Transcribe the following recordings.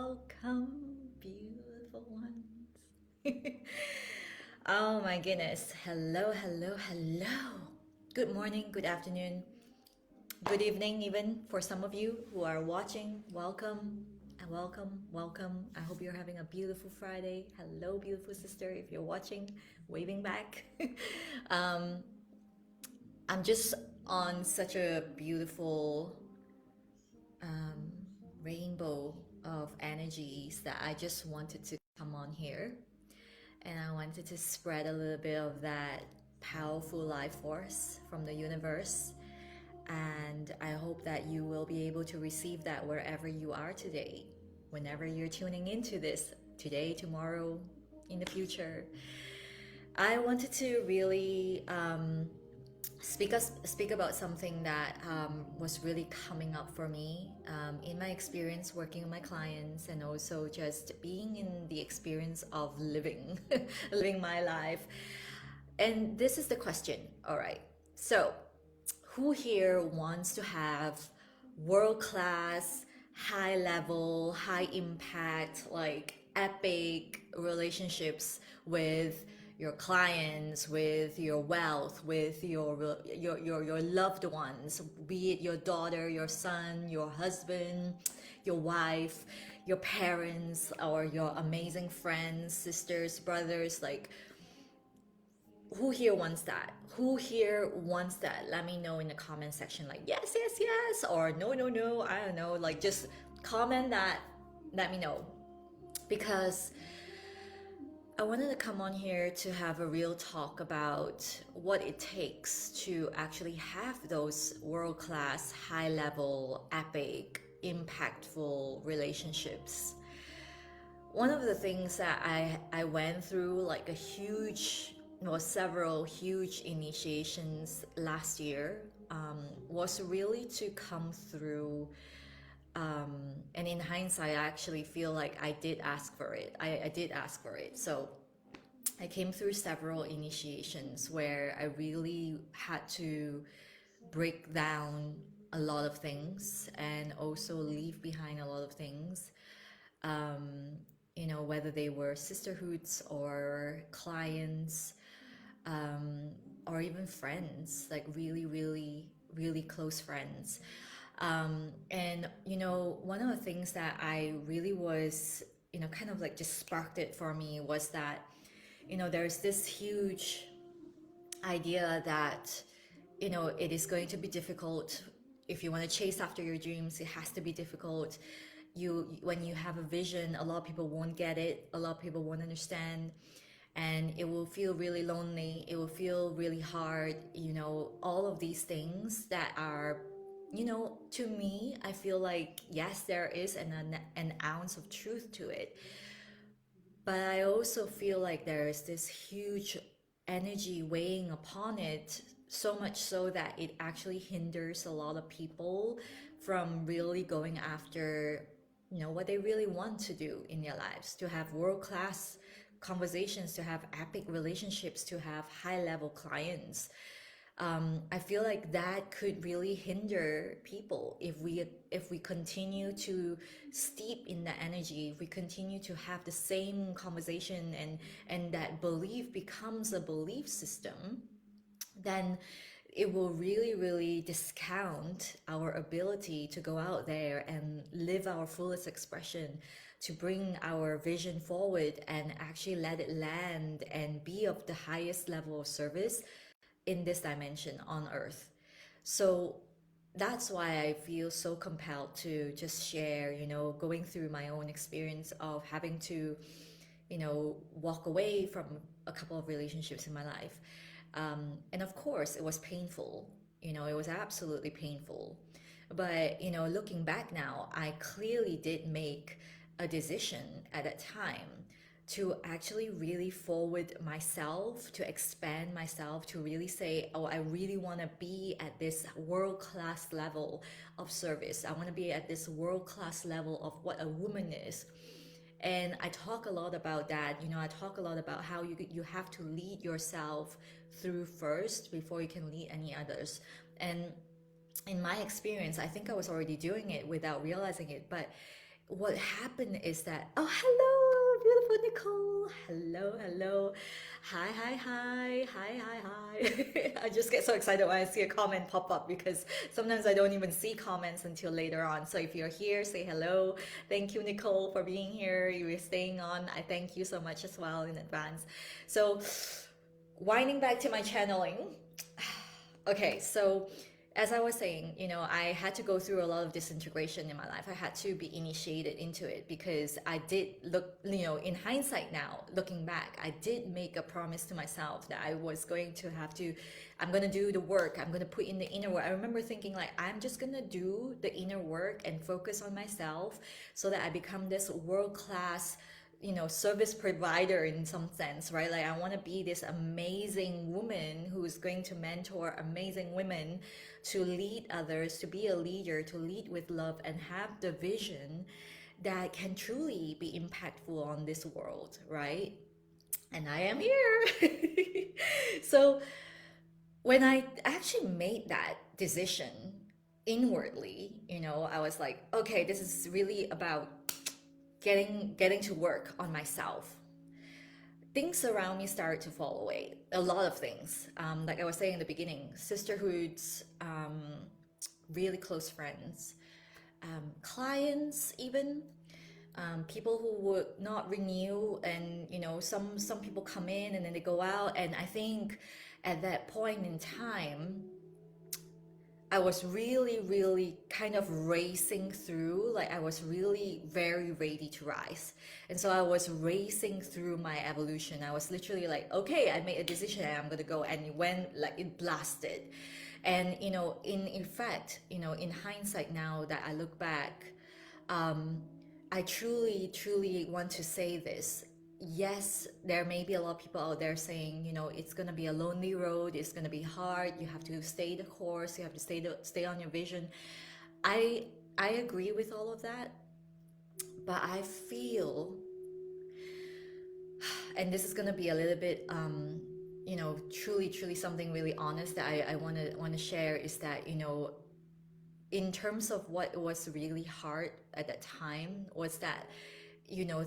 welcome, beautiful ones. Oh my goodness. Hello, hello, hello. Good morning, good afternoon, good evening, even for some of you who are watching. Welcome and welcome, welcome. I hope you're having a beautiful Friday. Hello, beautiful sister. If you're watching, waving back. um, I'm just on such a beautiful um, rainbow of energies that I just wanted to come on here and I wanted to spread a little bit of that powerful life force from the universe. And I hope that you will be able to receive that wherever you are today, whenever you're tuning into this, today, tomorrow, in the future. I wanted to really speak about something that was really coming up for me in my experience working with my clients, and also just being in the experience of living living my life. And this is the question. All right, so who here wants to have world class, high level, high impact, like epic relationships with your clients, with your wealth, with your loved ones, be it your daughter, your son, your husband, your wife, your parents, or your amazing friends, sisters, brothers, like who here wants that? Who here wants that? Let me know in the comment section, like yes, yes, yes, or no, no, no. I don't know. Like just comment that. Let me know, because I wanted to come on here to have a real talk about what it takes to actually have those world class, high level, epic, impactful relationships. One of the things that I went through, like a huge, well, several huge initiations last year, was really to come through. And in hindsight, I actually feel like I did ask for it. I did ask for it. So I came through several initiations where I really had to break down a lot of things and also leave behind a lot of things. Um, whether they were sisterhoods or clients, um, or even friends, like really, really, really close friends. And one of the things that I really was, kind of like just sparked it for me was that, there's this huge idea that, it is going to be difficult. If you want to chase after your dreams, it has to be difficult. When you have a vision, a lot of people won't get it, a lot of people won't understand, and it will feel really lonely, it will feel really hard, all of these things that are, to me, I feel like yes, there is an ounce of truth to it, but I also feel like there is this huge energy weighing upon it, so much so that it actually hinders a lot of people from really going after, what they really want to do in their lives, to have world class conversations, to have epic relationships, to have high level clients. I feel like that could really hinder people if we continue to steep in that energy, if we continue to have the same conversation, and that belief becomes a belief system, then it will really, really discount our ability to go out there and live our fullest expression, to bring our vision forward and actually let it land and be of the highest level of service in this dimension on earth. So that's why I feel so compelled to just share, going through my own experience of having to, walk away from a couple of relationships in my life. And of course, it was painful. It was absolutely painful. But, looking back now, I clearly did make a decision at that time to actually really forward myself, to expand myself, to really say, oh, I really want to be at this world class level of service. I want to be at this world class level of what a woman is. And I talk a lot about that. I talk a lot about how you have to lead yourself through first before you can lead any others. And in my experience, I think I was already doing it without realizing it, but what happened is that, oh, hello, beautiful Nicole. Hello, hello. Hi, hi, hi, hi, hi, hi. I just get so excited when I see a comment pop up because sometimes I don't even see comments until later on. So if you're here, say hello. Thank you, Nicole, for being here. You were staying on. I thank you so much as well in advance. So, winding back to my channeling. Okay, so as I was saying, I had to go through a lot of disintegration in my life. I had to be initiated into it because I did look, in hindsight now, looking back, I did make a promise to myself that I was going to have to, I'm going to do the work. I'm going to put in the inner work. I remember thinking like, I'm just going to do the inner work and focus on myself so that I become this world-class service provider in some sense, right? Like I want to be this amazing woman who's going to mentor amazing women to lead others, to be a leader, to lead with love and have the vision that can truly be impactful on this world, right? And I am here. So when I actually made that decision inwardly, I was like, okay, this is really about getting to work on myself. Things around me started to fall away. A lot of things, like I was saying in the beginning, sisterhoods, really close friends, clients, even people who would not renew, and some people come in and then they go out. And I think at that point in time, I was really, really kind of racing through, like I was really very ready to rise. And so I was racing through my evolution. I was literally like, okay, I made a decision and I'm gonna go. And it went like it blasted. And in fact, in hindsight now that I look back, um, I truly, truly want to say this. Yes, there may be a lot of people out there saying, it's going to be a lonely road, it's going to be hard, you have to stay the course, you have to stay on your vision. I agree with all of that, but I feel, and this is going to be a little bit truly, truly something really honest that I want to share, is that in terms of what was really hard at that time was that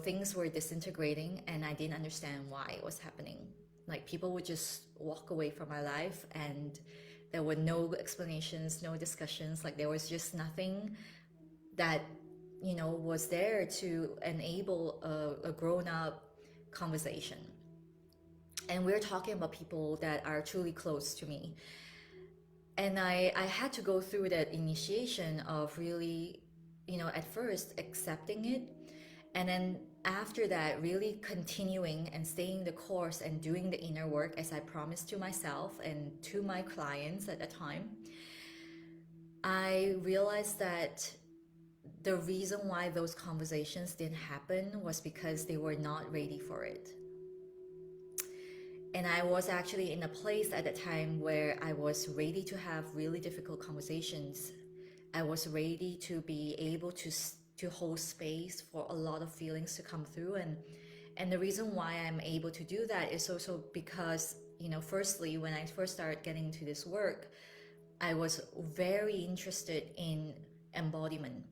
things were disintegrating and I didn't understand why it was happening. Like people would just walk away from my life and there were no explanations, no discussions. Like there was just nothing that was there to enable a grown-up conversation. And we're talking about people that are truly close to me. And I had to go through that initiation of really, at first accepting it, and then after that really continuing and staying the course and doing the inner work as I promised to myself and to my clients at the time. I realized that the reason why those conversations didn't happen was because they were not ready for it. And I was actually in a place at the time where I was ready to have really difficult conversations. I was ready to be able to hold space for a lot of feelings to come through. And the reason why I'm able to do that is also because, firstly, when I first started getting into this work, I was very interested in embodiment.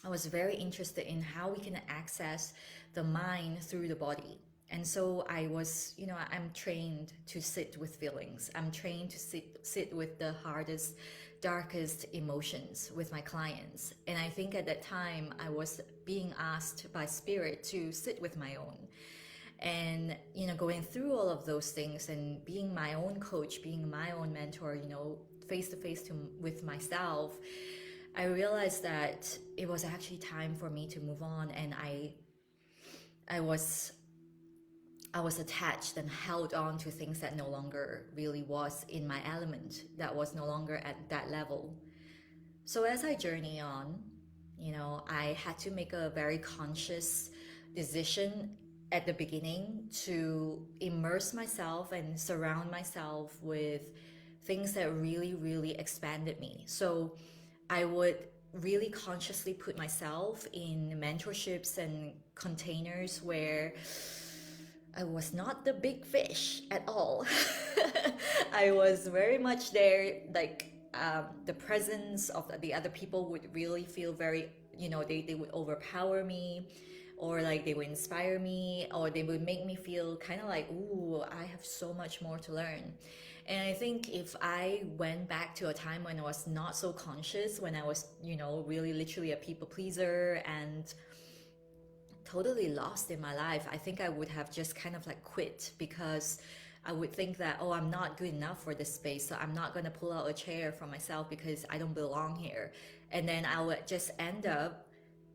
I was very interested in how we can access the mind through the body. And so I was, I'm trained to sit with feelings. I'm trained to sit with the hardest, darkest emotions with my clients. And I think at that time I was being asked by spirit to sit with my own. And, going through all of those things and being my own coach, being my own mentor, face to face with myself, I realized that it was actually time for me to move on. And I was attached and held on to things that no longer really was in my element, that was no longer at that level. So as I journey on, I had to make a very conscious decision at the beginning to immerse myself and surround myself with things that really, really expanded me. So I would really consciously put myself in mentorships and containers where I was not the big fish at all. I was very much there, like the presence of the other people would really feel very they would overpower me, or like they would inspire me, or they would make me feel kind of like, ooh, I have so much more to learn. And I think if I went back to a time when I was not so conscious, when I was, really literally a people pleaser and totally lost in my life, I think I would have just kind of like quit, because I would think that, oh, I'm not good enough for this space, so I'm not going to pull out a chair for myself because I don't belong here. And then I would just end up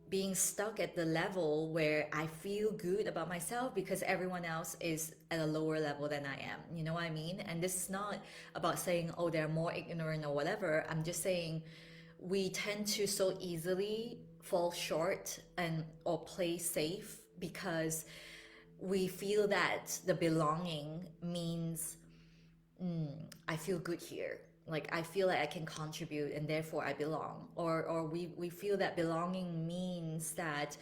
being stuck at the level where I feel good about myself because everyone else is at a lower level than I am. You know what I mean? And this is not about saying, oh, they're more ignorant or whatever. I'm just saying we tend to so easily fall short and or play safe because we feel that the belonging means, I feel good here. Like I feel like I can contribute and therefore I belong. Or we feel that belonging means that,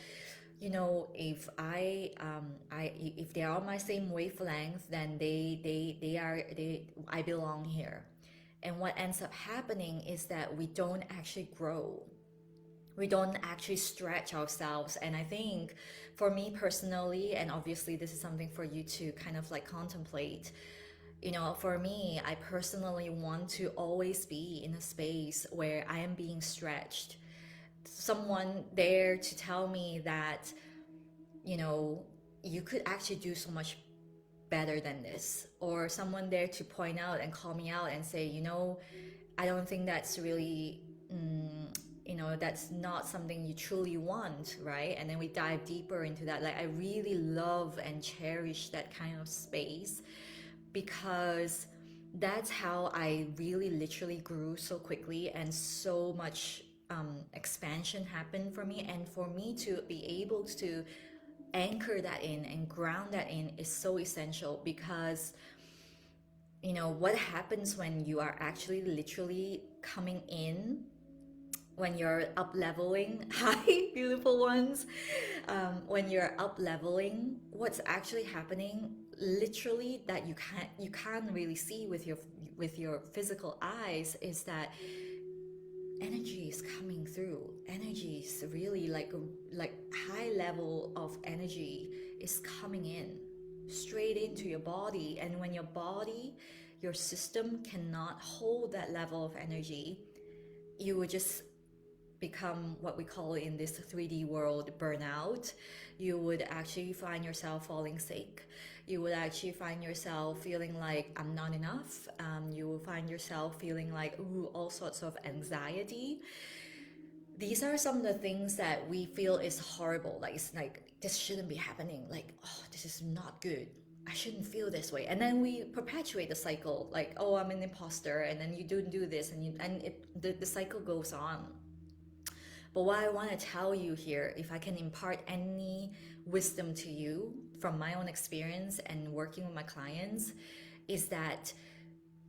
if if they are on my same wavelength, then I belong here. And what ends up happening is that we don't actually grow. We don't actually stretch ourselves. And I think for me personally, and obviously this is something for you to kind of like contemplate, for me, I personally want to always be in a space where I am being stretched. Someone there to tell me that, you know, you could actually do so much better than this. Or someone there to point out and call me out and say, I don't think that's really, that's not something you truly want, right? And then we dive deeper into that. Like, I really love and cherish that kind of space, because that's how I really literally grew so quickly, and so much expansion happened for me. And for me to be able to anchor that in and ground that in is so essential, because what happens when you are actually literally coming in, when you're up leveling, hi beautiful ones, when you're up leveling, what's actually happening literally that you can't really see with your physical eyes, is that energy is coming through. Energy is really like high level of energy is coming in straight into your body. And when your system cannot hold that level of energy, you would just become what we call in this 3D world burnout. You would actually find yourself falling sick. You would actually find yourself feeling like I'm not enough. You will find yourself feeling like, ooh, all sorts of anxiety. These are some of the things that we feel is horrible. Like, it's like, this shouldn't be happening. Like, oh, this is not good. I shouldn't feel this way. And then we perpetuate the cycle. Like, oh, I'm an imposter. And then you don't do this. The cycle goes on. But what I want to tell you here, if I can impart any wisdom to you from my own experience and working with my clients, is that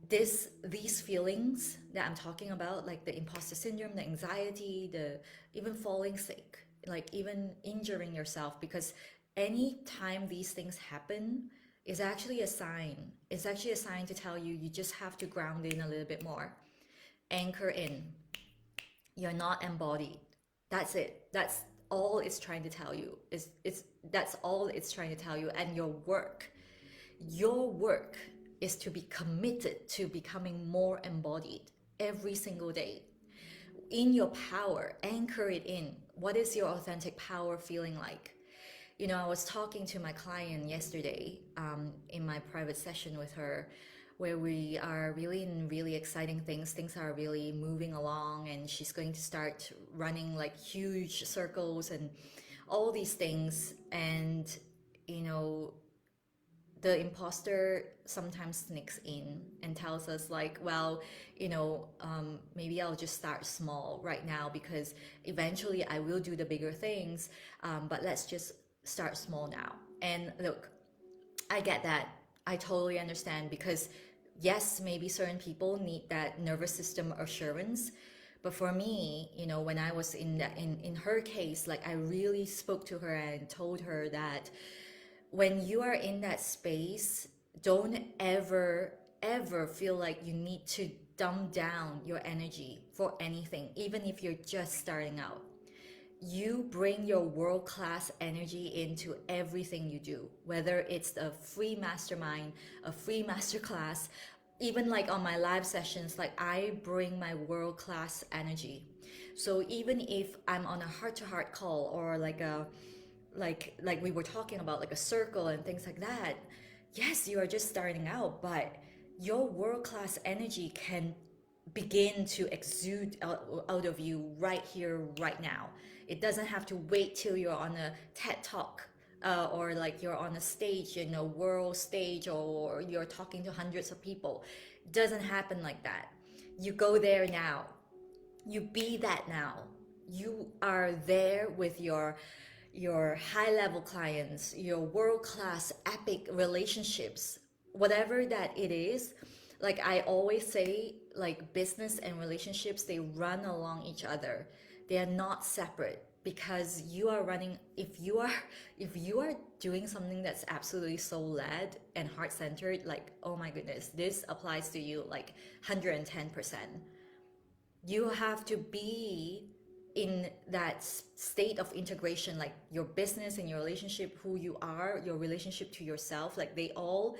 these feelings that I'm talking about, like the imposter syndrome, the anxiety, the even falling sick, like even injuring yourself, because any time these things happen is actually a sign. It's actually a sign to tell you just have to ground in a little bit more, anchor in. You're not embodied. That's it. That's all it's trying to tell you. That's all it's trying to tell you. And your work is to be committed to becoming more embodied every single day. In your power, anchor it in. What is your authentic power feeling like? I was talking to my client yesterday in my private session with her, where we are really in really exciting things. Things are really moving along, and she's going to start running like huge circles and all these things. And, the imposter sometimes sneaks in and tells us like, well, maybe I'll just start small right now, because eventually I will do the bigger things. But let's just start small now. And look, I get that. I totally understand, because yes, maybe certain people need that nervous system assurance. But for me, when I was in her case, like, I really spoke to her and told her that when you are in that space, don't ever feel like you need to dumb down your energy for anything, even if you're just starting out. you bring your world-class energy into everything you do, whether it's a free mastermind, a free masterclass, even like on my live sessions, like I bring my world-class energy. So even if I'm on a heart-to-heart call, or like a like we were talking about, like a circle and things like that, yes, you are just starting out, but your world-class energy can begin to exude out of you right here, right now. It doesn't have to wait till you're on a TED talk, or like you're on a stage, world stage, or you're talking to hundreds of people. It doesn't happen like that. You go there now. You be that now. You are there with your high level clients, your world class epic relationships, whatever that it is. Like I always say, like business and relationships, they run along each other. They are not separate, because you are running, if you are doing something that's absolutely soul led and heart centered, like oh my goodness, this applies to you like 110%. You have to be in that state of integration, like your business and your relationship, who you are, your relationship to yourself, like they all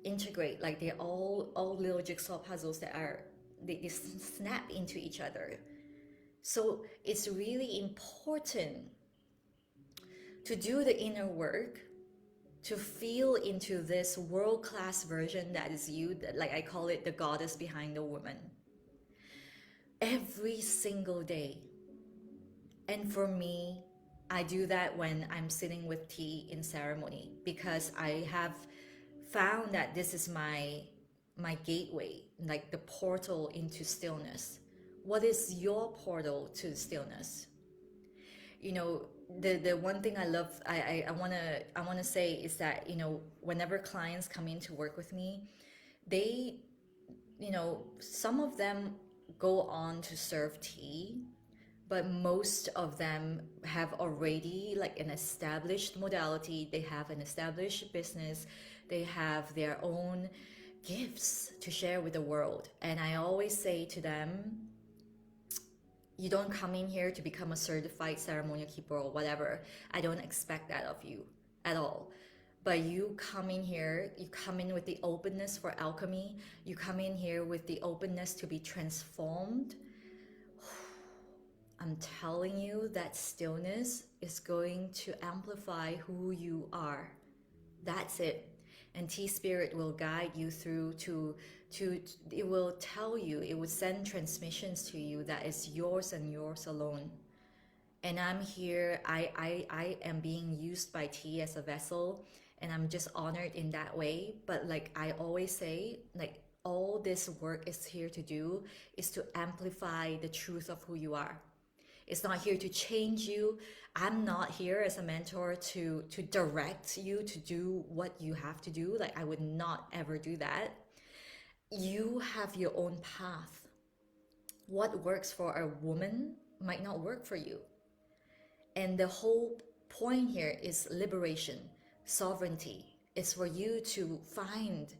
integrate, like they're all little jigsaw puzzles that are, they snap into each other. So it's really important to do the inner work, to feel into this world-class version that is you, that, like I call it, the goddess behind the woman, every single day. And for me, I do that when I'm sitting with tea in ceremony, because I have found that this is my gateway, like the portal into stillness. What is your portal to stillness? You know, the one thing I love, I wanna say is that, whenever clients come in to work with me, they, some of them go on to serve tea, but most of them have already like an established modality, they have an established business, they have their own gifts to share with the world. And I always say to them, you don't come in here to become a certified ceremonial keeper or whatever. I don't expect that of you at all. But you come in here, you come in with the openness for alchemy, you come in here with the openness to be transformed. I'm telling you that stillness is going to amplify who you are. That's it. And Tea Spirit will guide you through to it will tell you, it will send transmissions to you that is yours and yours alone. And I'm here, I am being used by Tea as a vessel, and I'm just honored in that way. But like I always say, like all this work is here to do is to amplify the truth of who you are. It's not here to change you. I'm not here as a mentor to direct you to do what you have to do. Like I would not ever do that. You have your own path. What works for a woman might not work for you. And the whole point here is liberation, sovereignty. It's for you to find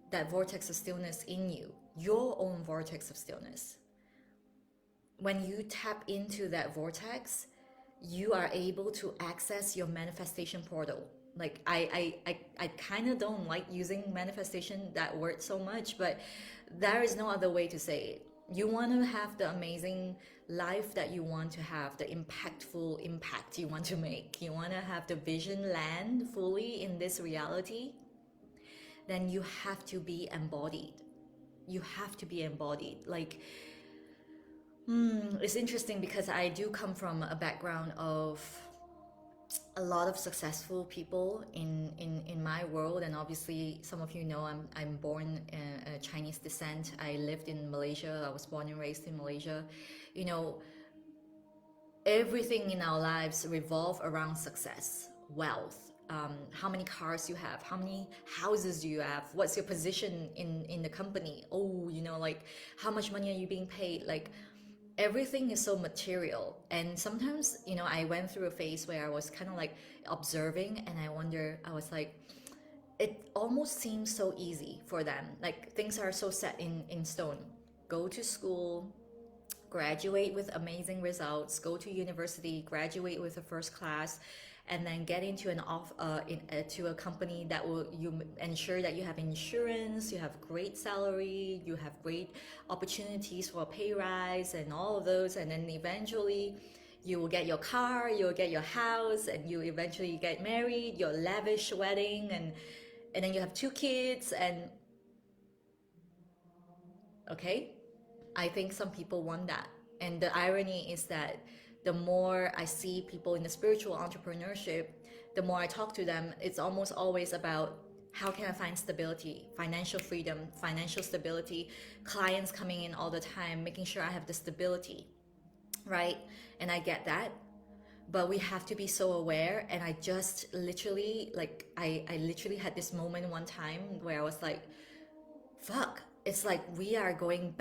that vortex of stillness in you, your own vortex of stillness. When you tap into that vortex, you are able to access your manifestation portal. Like I kind of don't like using manifestation, that word, so much, but there is no other way to say it. You want to have the amazing life that you want to have, the impactful impact you want to make, you want to have the vision land fully in this reality, then you have to be embodied. You have to be embodied. Like, it's interesting because I do come from a background of a lot of successful people in my world, and obviously some of you know I'm born Chinese descent. I lived in Malaysia. I was born and raised in Malaysia. You know, everything in our lives revolve around success, wealth. How many cars you have, how many houses do you have, what's your position in the company, oh, like how much money are you being paid, like everything is so material. And sometimes, I went through a phase where I was kind of like observing, and I was like, it almost seems so easy for them, like things are so set in stone. Go to school, graduate with amazing results, go to university, graduate with a first class, and then get into to a company that will you ensure that you have insurance, you have great salary, you have great opportunities for a pay rise and all of those, and then eventually you will get your car, you'll get your house, and you eventually get married, your lavish wedding, and then you have two kids, and okay, I think some people want that. And the irony is that the more I see people in the spiritual entrepreneurship, the more I talk to them, it's almost always about how can I find stability, financial freedom, financial stability, clients coming in all the time, making sure I have the stability, right? And I get that. But we have to be so aware. And I just literally, like, I literally had this moment one time where I was like, fuck, it's like we are going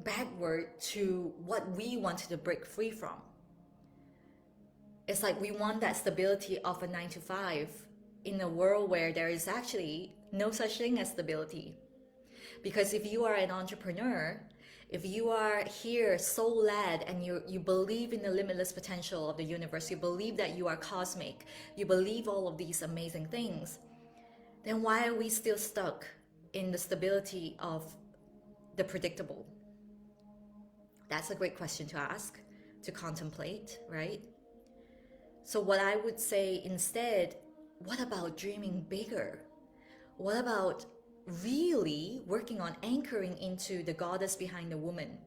backward to what we wanted to break free from. It's like we want that stability of a 9 to 5 in a world where there is actually no such thing as stability. Because if you are an entrepreneur, if you are here soul led and you believe in the limitless potential of the universe, you believe that you are cosmic, you believe all of these amazing things, then why are we still stuck in the stability of the predictable? That's a great question to ask, to contemplate, right? So what I would say instead, what about dreaming bigger? What about really working on anchoring into the goddess behind the woman,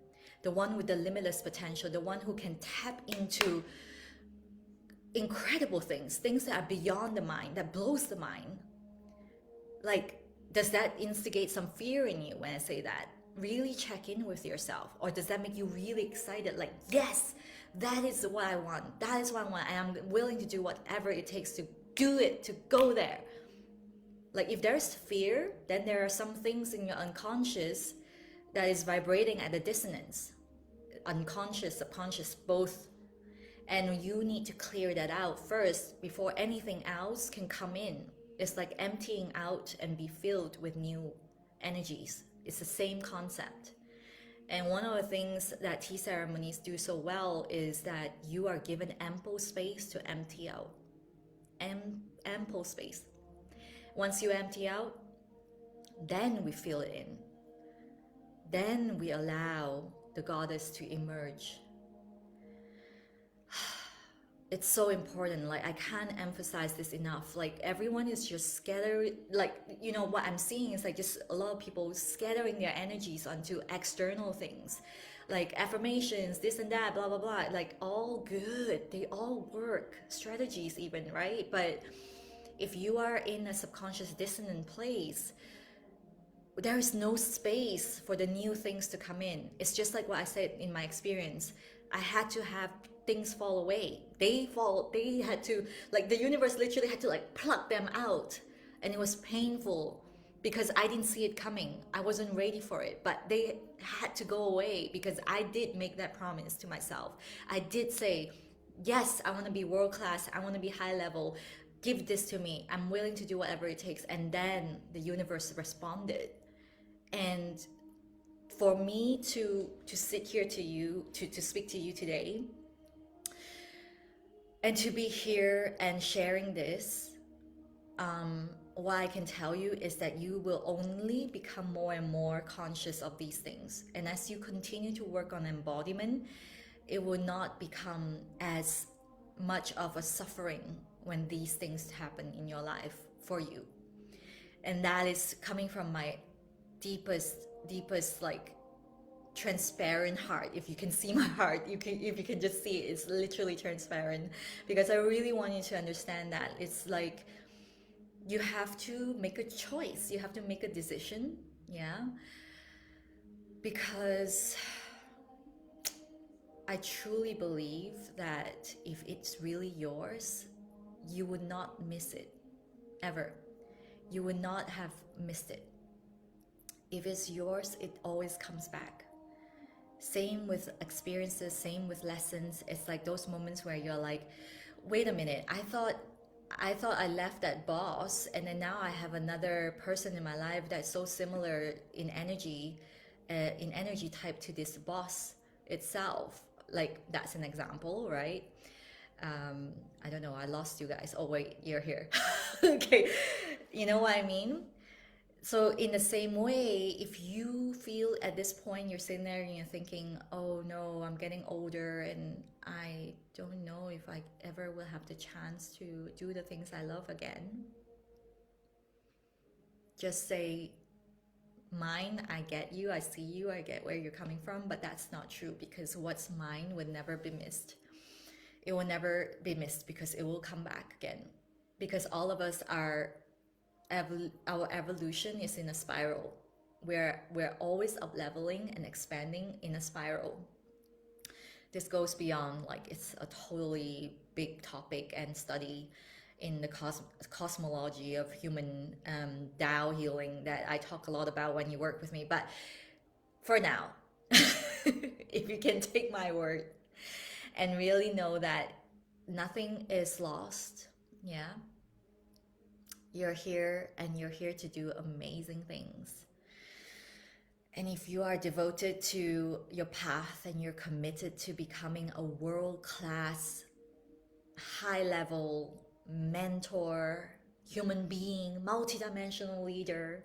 the one with the limitless potential, the one who can tap into incredible things that are beyond the mind, that blows the mind? Like, does that instigate some fear in you when I say that? Really check in with yourself. Or does that make you really excited? Like, yes, that is what I want. That is what I want. And I'm willing to do whatever it takes to do it, to go there. Like, if there's fear, then there are some things in your unconscious that is vibrating at a dissonance. Unconscious, subconscious, both. And you need to clear that out first before anything else can come in. It's like emptying out and be filled with new energies. It's the same concept. And one of the things that tea ceremonies do so well is that you are given ample space to empty out. Ample space. Once you empty out, then we fill it in. Then we allow the goddess to emerge. It's so important. Like, I can't emphasize this enough. Like, everyone is just scattering. Like, you know, what I'm seeing is like just a lot of people scattering their energies onto external things, like affirmations, this and that, blah blah blah. Like, all good, they all work, strategies even, right? But if you are in a subconscious dissonant place, there is no space for the new things to come in. It's just like what I said in my experience. I had to have things fall away. They had to, like, the universe literally had to like pluck them out. And it was painful because I didn't see it coming. I wasn't ready for it, but they had to go away because I did make that promise to myself. I did say, yes, I want to be world class. I want to be high level. Give this to me. I'm willing to do whatever it takes. And then the universe responded. And for me to sit here to you, to speak to you today, and to be here and sharing this, what I can tell you is that you will only become more and more conscious of these things. And as you continue to work on embodiment, it will not become as much of a suffering when these things happen in your life for you. And that is coming from my deepest like transparent heart. If you can see my heart, if you can just see it, it's literally transparent, because I really want you to understand that it's like you have to make a choice, you have to make a decision, yeah, because I truly believe that if it's really yours, you would not miss it ever. You would not have missed it. If it's yours, it always comes back. Same with experiences, same with lessons. It's like those moments where you're like, wait a minute, I thought I left that boss, and then now I have another person in my life that's so similar in energy, in energy type to this boss itself. Like that's an example, right? I don't know, I lost you guys. Oh wait, you're here. Okay, you know what I mean? So in the same way, if you feel at this point you're sitting there and you're thinking, oh no, I'm getting older and I don't know if I ever will have the chance to do the things I love again, just say, mine, I get you, I see you, I get where you're coming from, but that's not true, because what's mine would never be missed. It will never be missed because it will come back again. Because all of us are, our evolution is in a spiral. We're always up leveling and expanding in a spiral. This goes beyond, like, it's a totally big topic and study in the cosmology of human Tao healing that I talk a lot about when you work with me. But for now, if you can take my word and really know that nothing is lost, yeah, you're here and you're here to do amazing things. And if you are devoted to your path and you're committed to becoming a world-class, high-level mentor, human being, multidimensional leader,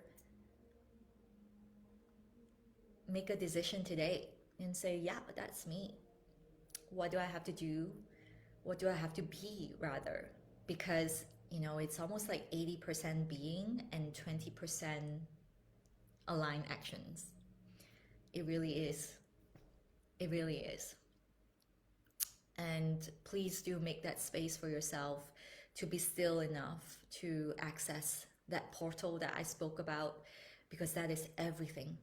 make a decision today and say, yeah, that's me. What do I have to do? What do I have to be, rather? Because, you know, it's almost like 80% being and 20% aligned actions. It really is. It really is. And please do make that space for yourself to be still enough to access that portal that I spoke about, because that is everything.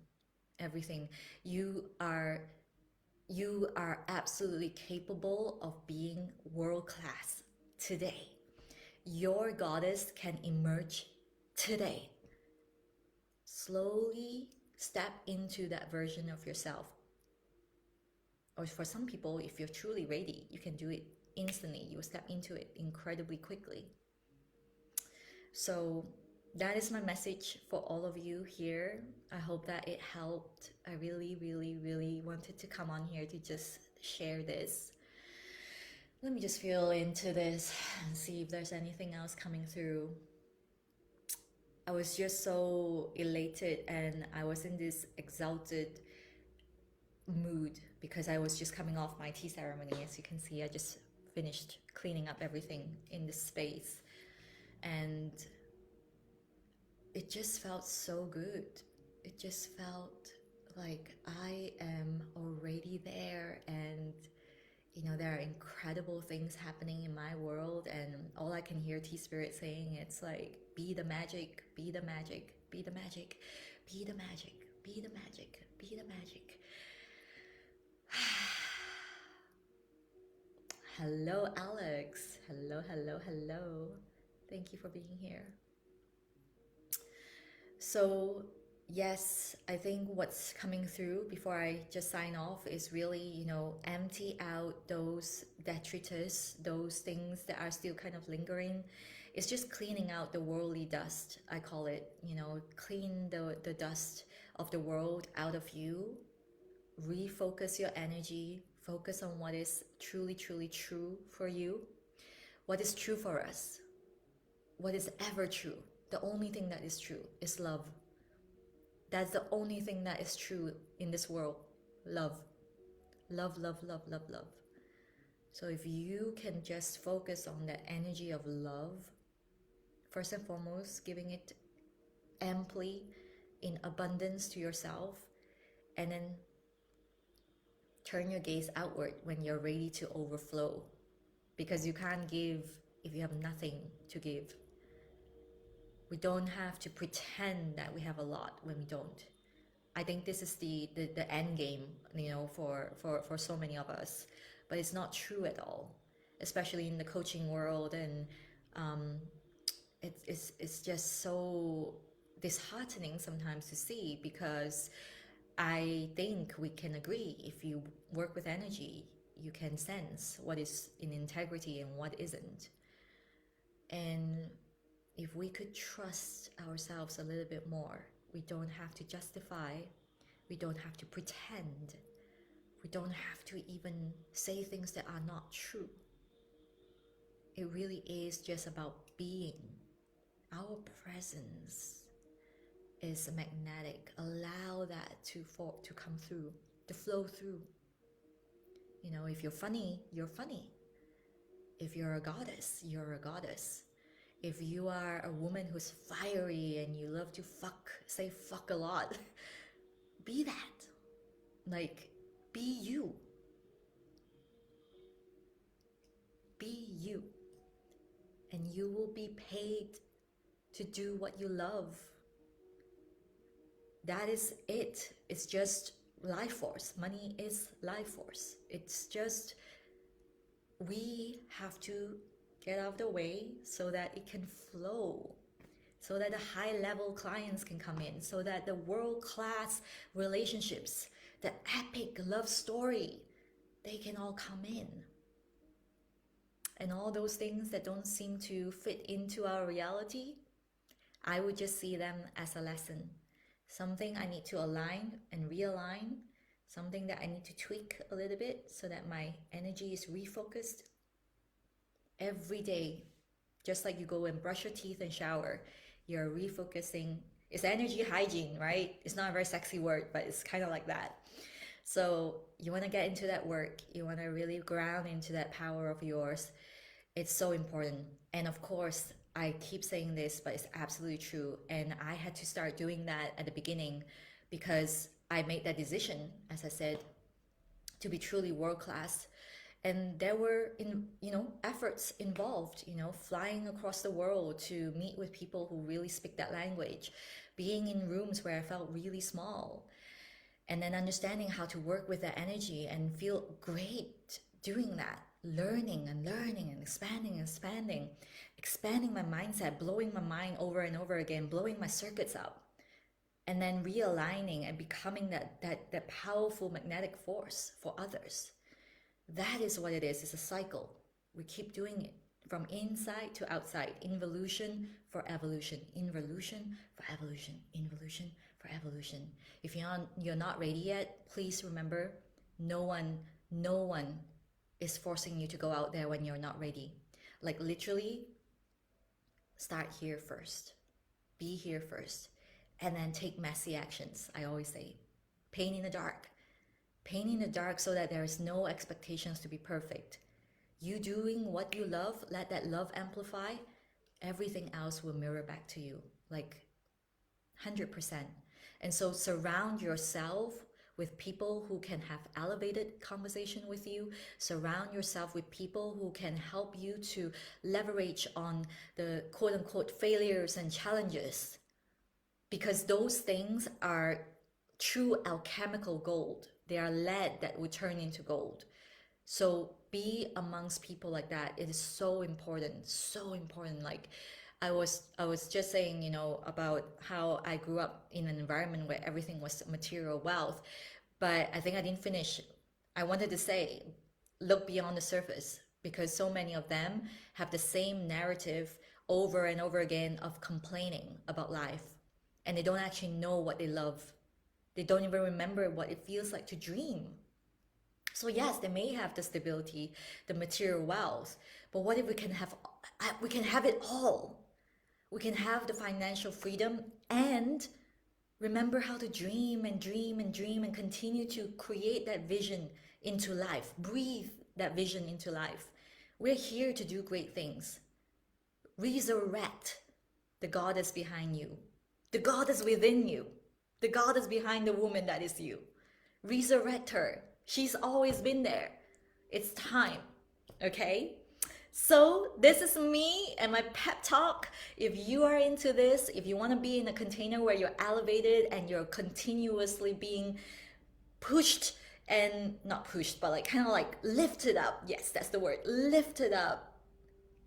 Everything. You are absolutely capable of being world class today. Your goddess can emerge today. Slowly step into that version of yourself. Or for some people, if you're truly ready, you can do it instantly. You will step into it incredibly quickly. So that is my message for all of you here. I hope that it helped. I really, really, really wanted to come on here to just share this. Let me just feel into this and see if there's anything else coming through. I was just so elated and I was in this exalted mood because I was just coming off my tea ceremony. As you can see, I just finished cleaning up everything in this space, and it just felt so good. It just felt like I am already there, and you know, there are incredible things happening in my world, and all I can hear Tea Spirit saying, it's like, be the magic, be the magic, be the magic, be the magic, be the magic, be the magic. Hello, Alex. Hello, hello, hello. Thank you for being here. So, yes, I think what's coming through before I just sign off is really, you know, empty out those detritus, those things that are still kind of lingering. It's just cleaning out the worldly dust, I call it, you know, clean the dust of the world out of you. Refocus your energy, focus on what is truly, truly true for you, what is true for us, what is ever true. The only thing that is true is love. That's the only thing that is true in this world. Love. Love, love, love, love, love. So if you can just focus on that energy of love, first and foremost, giving it amply in abundance to yourself, and then turn your gaze outward when you're ready to overflow, because you can't give if you have nothing to give. We don't have to pretend that we have a lot when we don't. I think this is the end game, you know, for so many of us, but it's not true at all, especially in the coaching world. And it's just so disheartening sometimes to see, because I think we can agree, if you work with energy, you can sense what is in integrity and what isn't. And if we could trust ourselves a little bit more, we don't have to justify We don't have to pretend. We don't have to even say things that are not true. It really is just about being. Our presence is magnetic. Allow that to come through, to flow through. You know, if you're funny, you're funny. If you're a goddess, you're a goddess. If you are a woman who's fiery and you love to say fuck a lot, be that. Like, be you. Be you. And you will be paid to do what you love. That is it. It's just life force. Money is life force. It's just, we have to get out of the way so that it can flow, so that the high level clients can come in, so that the world-class relationships, the epic love story, they can all come in. And all those things that don't seem to fit into our reality, I would just see them as a lesson. Something I need to align and realign, something that I need to tweak a little bit so that my energy is refocused. Every day, just like you go and brush your teeth and shower, you're refocusing. It's energy hygiene, right? It's not a very sexy word, but it's kind of like that. So you want to get into that work. You want to really ground into that power of yours. It's so important. And of course, I keep saying this, but it's absolutely true. And I had to start doing that at the beginning because I made that decision, as I said, to be truly world-class. And there were efforts involved, flying across the world to meet with people who really speak that language, being in rooms where I felt really small, and then understanding how to work with that energy and feel great doing that, learning and expanding my mindset, blowing my mind over and over again, blowing my circuits up, and then realigning and becoming that powerful magnetic force for others. That is what it is. It's a cycle. We keep doing it from inside to outside. Involution for evolution. Involution for evolution. Involution for evolution. If you're not ready yet, please remember, no one is forcing you to go out there when you're not ready. Like, literally, start here first. Be here first. And then take messy actions. I always say, paint in the dark. Paint in the dark so that there is no expectations to be perfect. You doing what you love, let that love amplify. Everything else will mirror back to you, like 100%. And so surround yourself with people who can have elevated conversation with you. Surround yourself with people who can help you to leverage on the quote-unquote failures and challenges, because those things are true alchemical gold. They are lead that will turn into gold. So be amongst people like that. It is so important, so important. Like I was just saying, about how I grew up in an environment where everything was material wealth, but I think I didn't finish. I wanted to say, look beyond the surface, because so many of them have the same narrative over and over again of complaining about life, and they don't actually know what they love. They don't even remember what it feels like to dream. So yes, they may have the stability, the material wealth, but what if we can have it all? We can have the financial freedom and remember how to dream and dream and dream and continue to create that vision into life. Breathe that vision into life. We're here to do great things. Resurrect the goddess behind you, the goddess within you, the goddess behind the woman that is you. Resurrect her. She's always been there. It's time, okay? So this is me and my pep talk. If you are into this, if you want to be in a container where you're elevated and you're continuously being pushed, and not pushed, but like kind of like lifted up. Yes, that's the word, lifted up.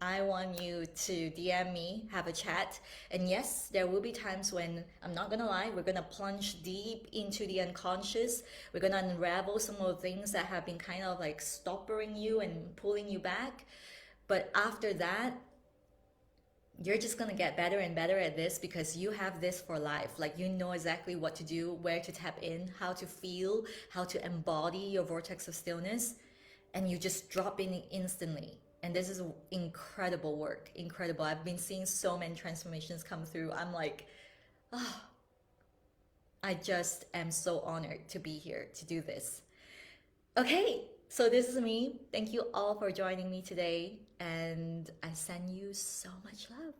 I want you to DM me, have a chat. And yes, there will be times when, I'm not gonna lie, we're gonna plunge deep into the unconscious. We're gonna unravel some of the things that have been kind of like stopping you and pulling you back. But after that, you're just gonna get better and better at this because you have this for life. Like you know exactly what to do, where to tap in, how to feel, how to embody your vortex of stillness, and you just drop in instantly. And this is incredible work, incredible. I've been seeing so many transformations come through. I'm like, oh, I just am so honored to be here to do this. Okay, so this is me. Thank you all for joining me today, and I send you so much love.